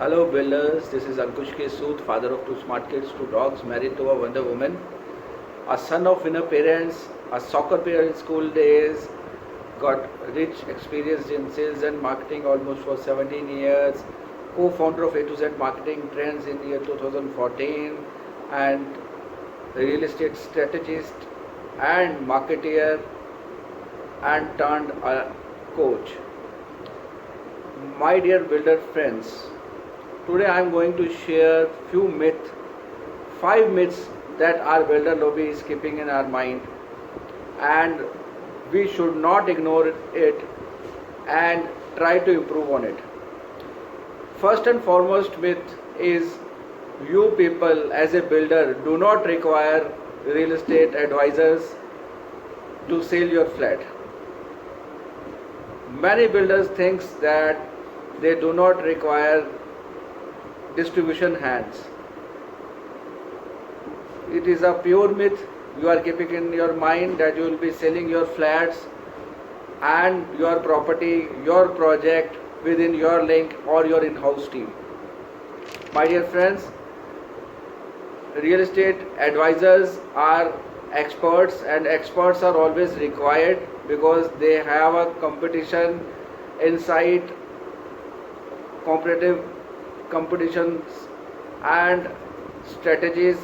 Hello builders, this is Ankush K. Sood, father of two smart kids, two dogs, married to a Wonder Woman, a son of winner parents, a soccer player in school days, got rich experience in sales and marketing almost for 17 years, co-founder of A to Z Marketing Trends in year 2014, and real estate strategist and marketeer and turned a coach. My dear builder friends, today I am going to share few myths, 5 myths that our builder lobby is keeping in our mind, and we should not ignore it and try to improve on it. First and foremost myth is you people as a builder do not require real estate advisors to sell your flat. Many builders think that they do not require distribution hands. It is a pure myth. You are keeping in your mind that you will be selling your flats and your property, your project within your link or your in-house team. My dear friends, real estate advisors are experts, and experts are always required because they have a competition insight, competitive competitions and strategies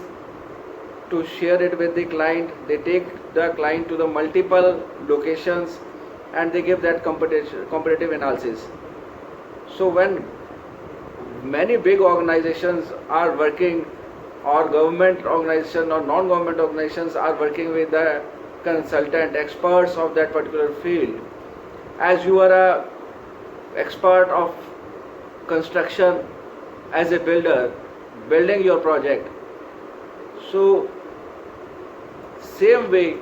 to share it with the client. They take the client to the multiple locations and they give that competitive analysis. So when many big organizations are working, or government organizations or non-government organizations are working with the consultant experts of that particular field, as you are a expert of construction as a builder building your project, so same way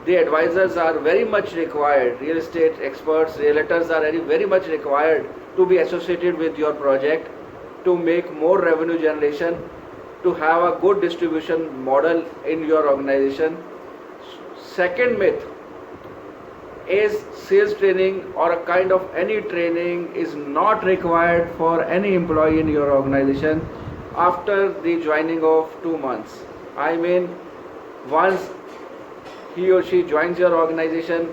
the advisors are very much required, real estate experts, realtors are very much required to be associated with your project to make more revenue generation, to have a good distribution model in your organization. Second myth is sales training or a kind of any training is not required for any employee in your organization after the joining of 2 months. I mean, once he or she joins your organization,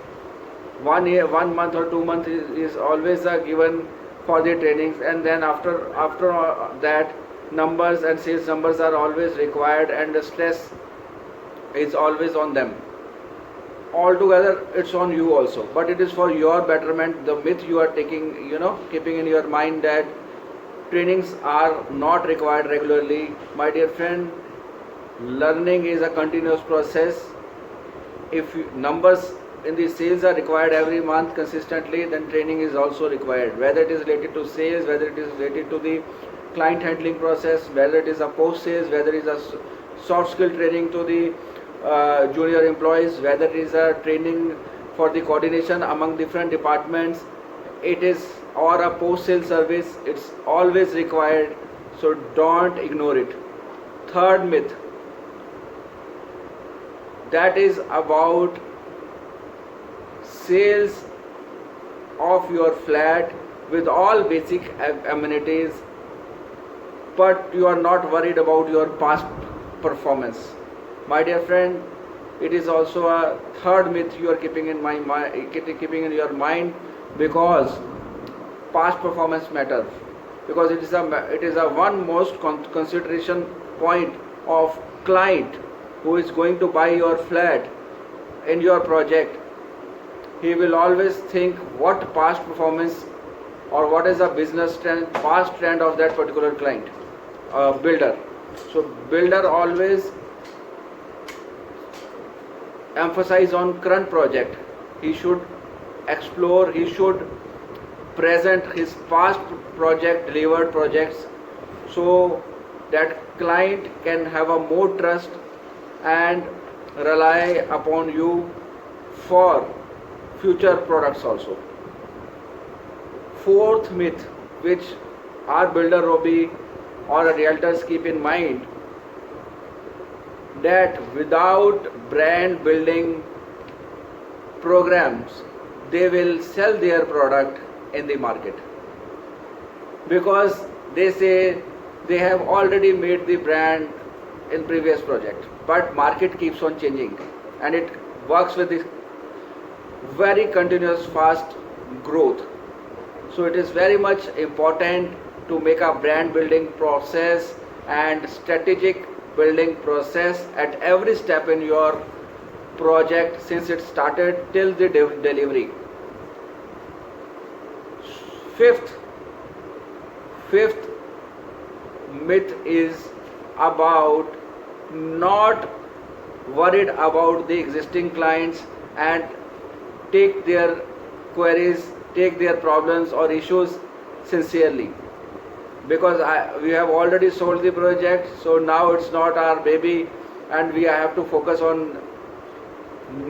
1 year, 1 month or 2 months is always a given for the trainings, and then after that numbers and sales numbers are always required and the stress is always on them. Altogether it's on you also, but it is for your betterment. The myth you are taking, keeping in your mind that trainings are not required regularly. My dear friend, learning is a continuous process. If numbers in the sales are required every month consistently, then training is also required, whether it is related to sales, whether it is related to the client handling process, whether it is a post sales, whether it is a soft skill training to the junior employees, whether it is a training for the coordination among different departments, it is or a post sale service, it's always required, so don't ignore it. Third myth, that is about sales of your flat with all basic amenities, but you are not worried about your past performance. My dear friend, it is also a third myth you are keeping in your mind, because past performance matters, because it is a one most consideration point of client who is going to buy your flat in your project. He will always think what past performance or what is the business trend, past trend of that particular client, builder. So builder always emphasize on current project. He should explore, he should present his past project, delivered projects, so that client can have a more trust and rely upon you for future products also. Fourth myth which our builder lobby or realtors keep in mind, that without brand building programs they will sell their product in the market, because they say they have already made the brand in previous project, but market keeps on changing and it works with this very continuous fast growth. So it is very much important to make a brand building process and strategic building process at every step in your project since it started till the delivery. Fifth, fifth myth is about not worried about the existing clients and take their queries, take their problems or issues sincerely, because we have already sold the project, so now it's not our baby and we have to focus on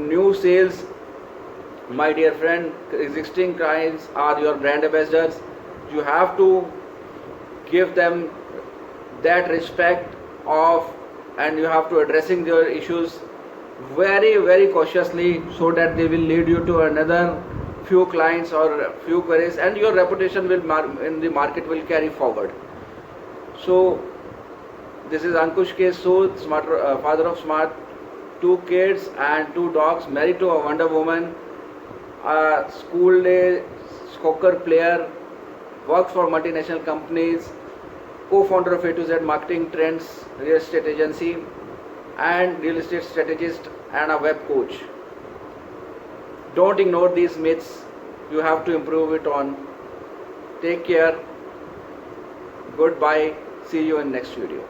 new sales. My dear friend, existing clients are your brand ambassadors. You have to give them that respect of, and you have to addressing their issues very cautiously so that they will lead you to another few clients or few queries, and your reputation will in the market will carry forward. So this is Ankush K. Sood, father of smart, 2 kids and 2 dogs, married to a Wonder Woman, a school day soccer player, works for multinational companies, co-founder of A to Z Marketing Trends real estate agency, and real estate strategist and a web coach. Don't ignore these myths. You have to improve it on. Take care. Goodbye. See you in next video.